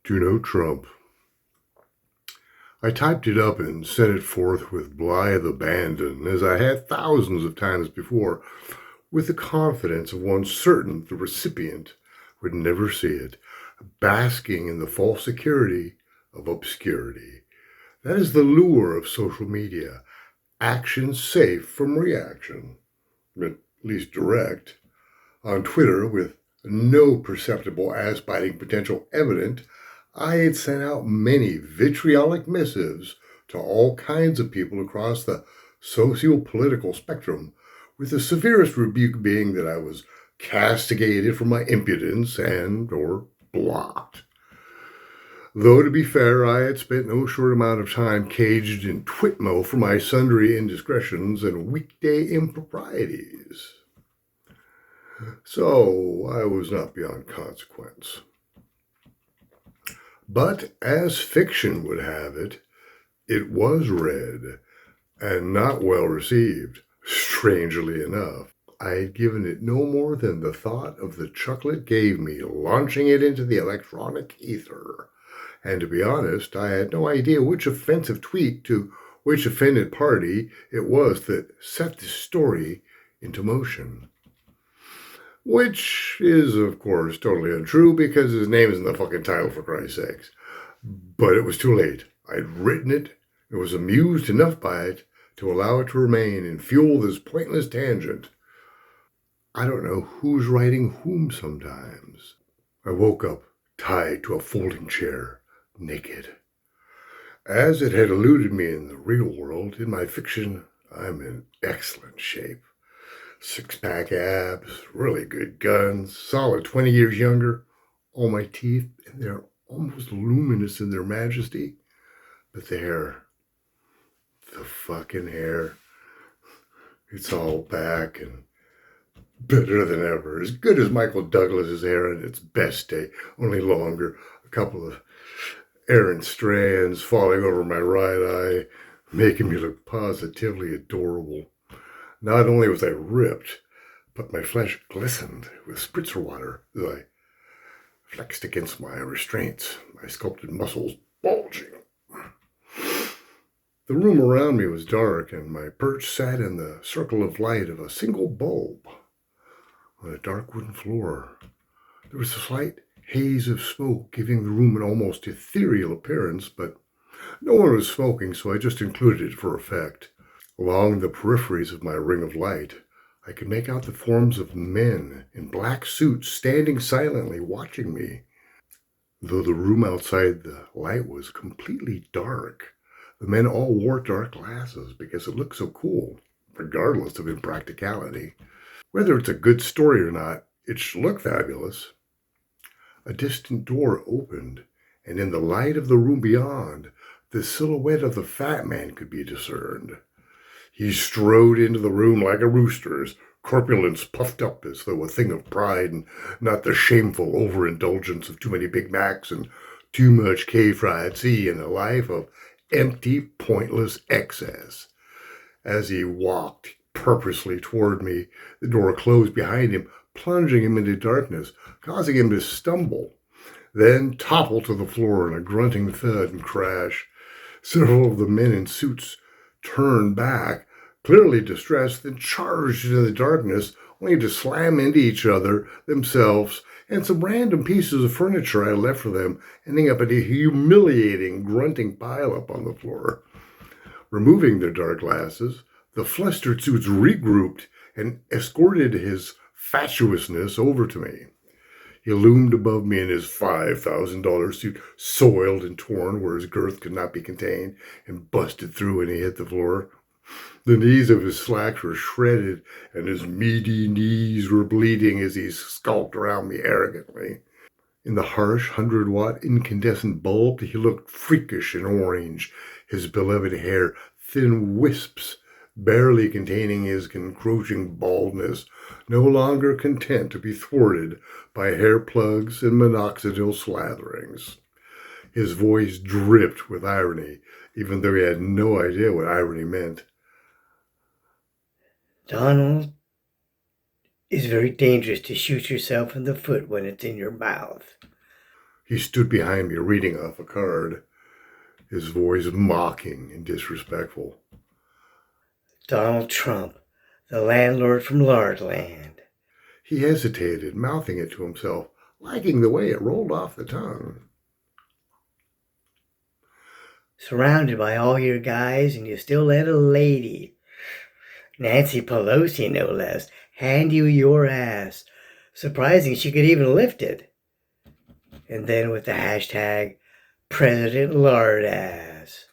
To no Trump. I typed it up and sent it forth with blithe abandon, as I had thousands of times before, with the confidence of one certain the recipient would never see it, basking in the false security of obscurity. That is the lure of social media. Action safe from reaction, at least direct. On Twitter, with no perceptible ass-biting potential evident, I had sent out many vitriolic missives to all kinds of people across the socio-political spectrum, with the severest rebuke being that I was castigated for my impudence and or blocked. Though, to be fair, I had spent no short amount of time caged in Twitmo for my sundry indiscretions and weekday improprieties. So I was not beyond consequence. But as fiction would have it, it was read and not well received, strangely enough. I had given it no more than the thought of the chuckle it gave me, launching it into the electronic ether. And to be honest, I had no idea which offensive tweet to which offended party it was that set this story into motion. Which is, of course, totally untrue because his name is in the fucking title, for Christ's sakes. But it was too late. I'd written it and was amused enough by it to allow it to remain and fuel this pointless tangent. I don't know who's writing whom sometimes. I woke up tied to a folding chair, naked. As it had eluded me in the real world, in my fiction, I'm in excellent shape. Six-pack abs, really good guns, solid 20 years younger, all my teeth, and they're almost luminous in their majesty. But the fucking hair, it's all back and better than ever. As good as Michael Douglas's hair on its best day, only longer. A couple of errant strands falling over my right eye, making me look positively adorable. Not only was I ripped, but my flesh glistened with spritzer water as I flexed against my restraints, my sculpted muscles bulging. The room around me was dark, and my perch sat in the circle of light of a single bulb on a dark wooden floor. There was a slight haze of smoke, giving the room an almost ethereal appearance, but no one was smoking, so I just included it for effect. Along the peripheries of my ring of light, I could make out the forms of men in black suits standing silently watching me. Though the room outside the light was completely dark, the men all wore dark glasses because it looked so cool, regardless of impracticality. Whether it's a good story or not, it should look fabulous. A distant door opened, and in the light of the room beyond, the silhouette of the fat man could be discerned. He strode into the room like a rooster, his corpulence puffed up as though a thing of pride and not the shameful overindulgence of too many Big Macs and too much K-fried C in a life of empty, pointless excess. As he walked purposely toward me, the door closed behind him, plunging him into darkness, causing him to stumble, then topple to the floor in a grunting thud and crash. Several of the men in suits turned back, clearly distressed, then charged into the darkness, only to slam into each other, themselves, and some random pieces of furniture I left for them, ending up in a humiliating, grunting pileup on the floor. Removing their dark glasses, the flustered suits regrouped and escorted his fatuousness over to me. He loomed above me in his $5,000 suit, soiled and torn where his girth could not be contained, and busted through when he hit the floor. The knees of his slacks were shredded, and his meaty knees were bleeding as he skulked around me arrogantly. In the harsh 100-watt incandescent bulb, he looked freakish and orange, his beloved hair thin wisps barely containing his encroaching baldness, no longer content to be thwarted by hair plugs and minoxidil slatherings. His voice dripped with irony, even though he had no idea what irony meant. Donald, it's very dangerous to shoot yourself in the foot when it's in your mouth. He stood behind me, reading off a card, his voice mocking and disrespectful. Donald Trump, the landlord from Lardland. He hesitated, mouthing it to himself, liking the way it rolled off the tongue. Surrounded by all your guys, and you still let a lady, Nancy Pelosi no less, hand you your ass. Surprising she could even lift it. And then with the hashtag President Lardass.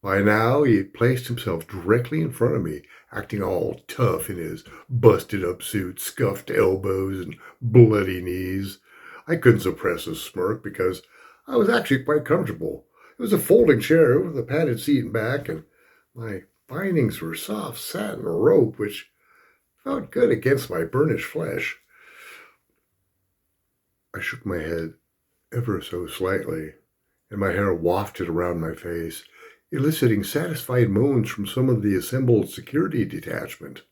By now, he had placed himself directly in front of me, acting all tough in his busted-up suit, scuffed elbows, and bloody knees. I couldn't suppress a smirk because I was actually quite comfortable. It was a folding chair with a padded seat and back, and my findings were soft satin rope, which felt good against my burnished flesh. I shook my head ever so slightly, and my hair wafted around my face, eliciting satisfied moans from some of the assembled security detachment.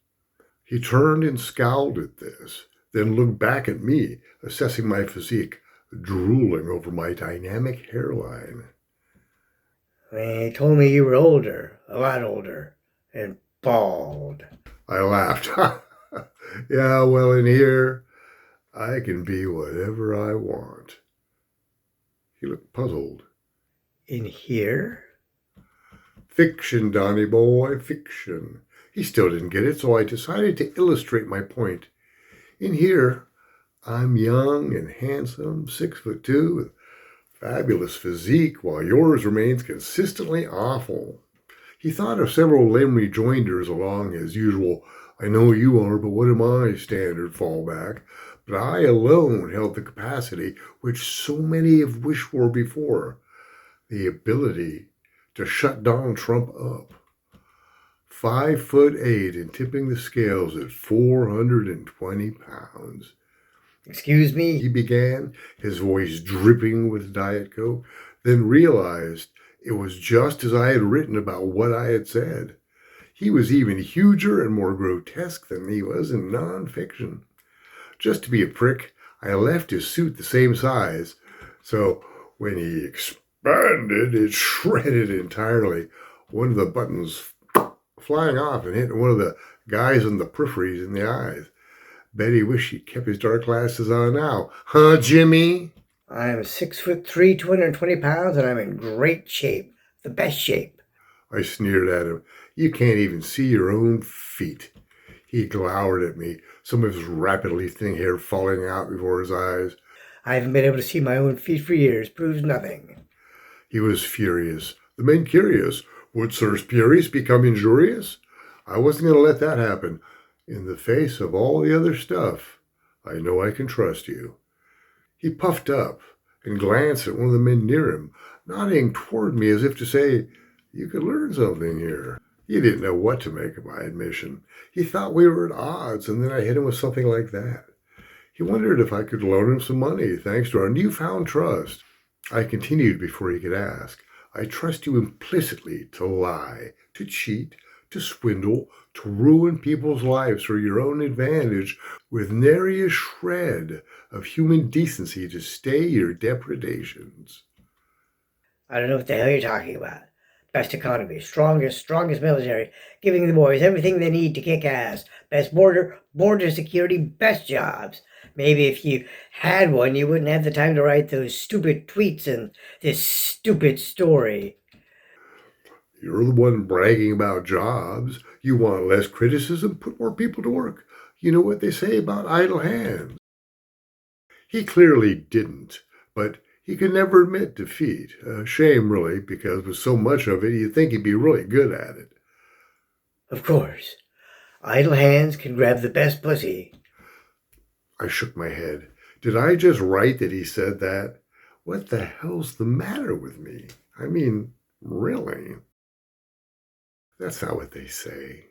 He turned and scowled at this, then looked back at me, assessing my physique, drooling over my dynamic hairline. They told me you were older, a lot older, and bald. I laughed. Yeah, well, in here, I can be whatever I want. He looked puzzled. In here? Fiction, Donny boy, fiction. He still didn't get it, so I decided to illustrate my point. In here, I'm young and handsome, 6'2", with fabulous physique, while yours remains consistently awful. He thought of several limb rejoinders along his usual, I know you are, but what am I standard fallback. But I alone held the capacity which so many have wished for before, the ability to shut Donald Trump up. 5'8" and tipping the scales at 420 pounds. Excuse me? He began, his voice dripping with Diet Coke, then realized it was just as I had written about what I had said. He was even huger and more grotesque than he was in nonfiction. Just to be a prick, I left his suit the same size, so when he expanded, it shredded entirely, one of the buttons flying off and hitting one of the guys on the peripheries in the eyes. Bet he wished he'd kept his dark glasses on now. Huh, Jimmy? I'm 6'3", 220 pounds, and I'm in great shape. The best shape. I sneered at him. You can't even see your own feet. He glowered at me, some of his rapidly thin hair falling out before his eyes. I haven't been able to see my own feet for years. Proves nothing. He was furious. The men curious. Would Sir Spurious become injurious? I wasn't going to let that happen. In the face of all the other stuff, I know I can trust you. He puffed up and glanced at one of the men near him, nodding toward me as if to say, you could learn something here. He didn't know what to make of my admission. He thought we were at odds, and then I hit him with something like that. He wondered if I could loan him some money, thanks to our newfound trust. I continued before he could ask. I trust you implicitly to lie, to cheat, to swindle, to ruin people's lives for your own advantage, with nary a shred of human decency to stay your depredations. I don't know what the hell you're talking about. Best economy, strongest military, giving the boys everything they need to kick ass. Best border security, best jobs. Maybe if you had one, you wouldn't have the time to write those stupid tweets and this stupid story. You're the one bragging about jobs. You want less criticism? Put more people to work. You know what they say about idle hands. He clearly didn't, but he could never admit defeat. A shame, really, because with so much of it, you'd think he'd be really good at it. Of course. Idle hands can grab the best pussy. I shook my head. Did I just write that he said that? What the hell's the matter with me? I mean, really? That's not what they say.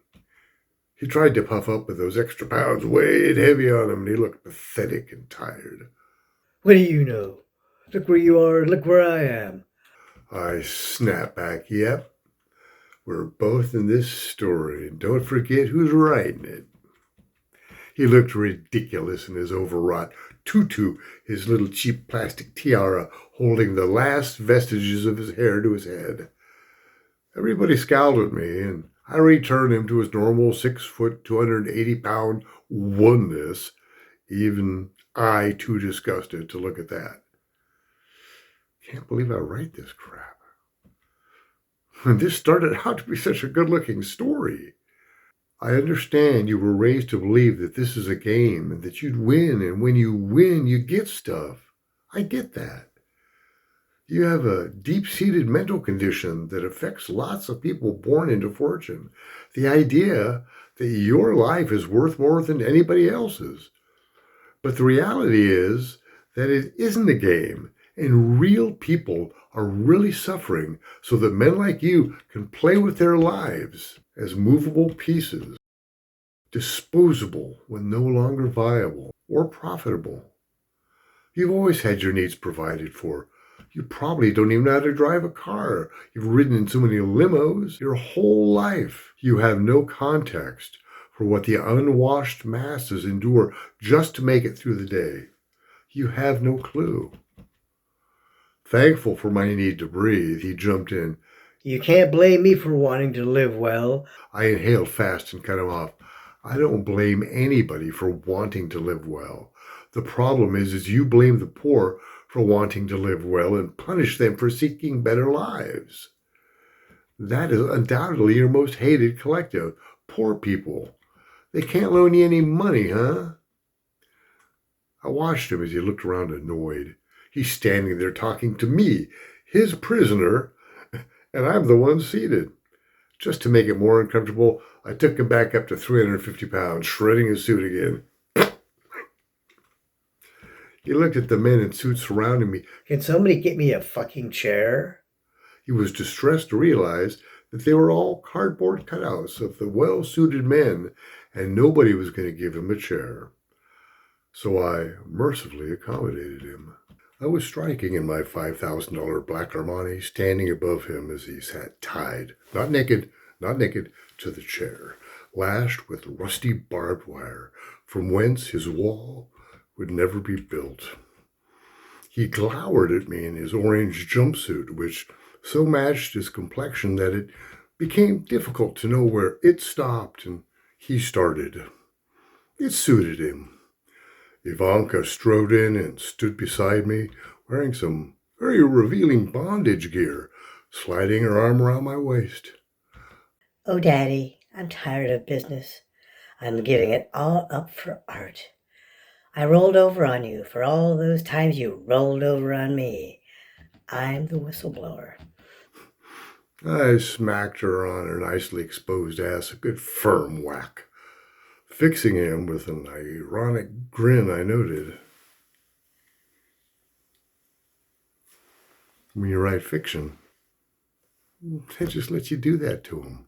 He tried to puff up, but those extra pounds weighed heavy on him, and he looked pathetic and tired. What do you know? Look where you are, look where I am. I snapped back, yep. We're both in this story, and don't forget who's writing it. He looked ridiculous in his overwrought tutu, his little cheap plastic tiara holding the last vestiges of his hair to his head. Everybody scowled at me, and I returned him to his normal 6 foot, 280-pound oneness. Even I, too disgusted to look at that. Can't believe I write this crap. And this started out to be such a good-looking story. I understand you were raised to believe that this is a game and that you'd win, and when you win, you get stuff. I get that. You have a deep-seated mental condition that affects lots of people born into fortune. The idea that your life is worth more than anybody else's. But the reality is that it isn't a game, and real people are really suffering so that men like you can play with their lives as movable pieces, disposable when no longer viable or profitable. You've always had your needs provided for. You probably don't even know how to drive a car. You've ridden in so many limos your whole life. You have no context for what the unwashed masses endure just to make it through the day. You have no clue. Thankful for my need to breathe, he jumped in. You can't blame me for wanting to live well. I inhaled fast and cut him off. I don't blame anybody for wanting to live well. The problem is you blame the poor for wanting to live well and punish them for seeking better lives. That is undoubtedly your most hated collective, poor people. They can't loan you any money, huh? I watched him as he looked around annoyed. He's standing there talking to me, his prisoner, and I'm the one seated. Just to make it more uncomfortable, I took him back up to 350 pounds, shredding his suit again. He looked at the men in suits surrounding me. Can somebody get me a fucking chair? He was distressed to realize that they were all cardboard cutouts of the well-suited men, and nobody was going to give him a chair. So I mercifully accommodated him. I was striking in my $5,000 black Armani, standing above him as he sat tied, not naked, to the chair, lashed with rusty barbed wire, from whence his wall would never be built. He glowered at me in his orange jumpsuit, which so matched his complexion that it became difficult to know where it stopped and he started. It suited him. Ivanka strode in and stood beside me, wearing some very revealing bondage gear, sliding her arm around my waist. Oh, Daddy, I'm tired of business. I'm giving it all up for art. I rolled over on you for all those times you rolled over on me. I'm the whistleblower. I smacked her on her nicely exposed ass a good firm whack, fixing him with an ironic grin. I noted. When you write fiction, they just let you do that to them.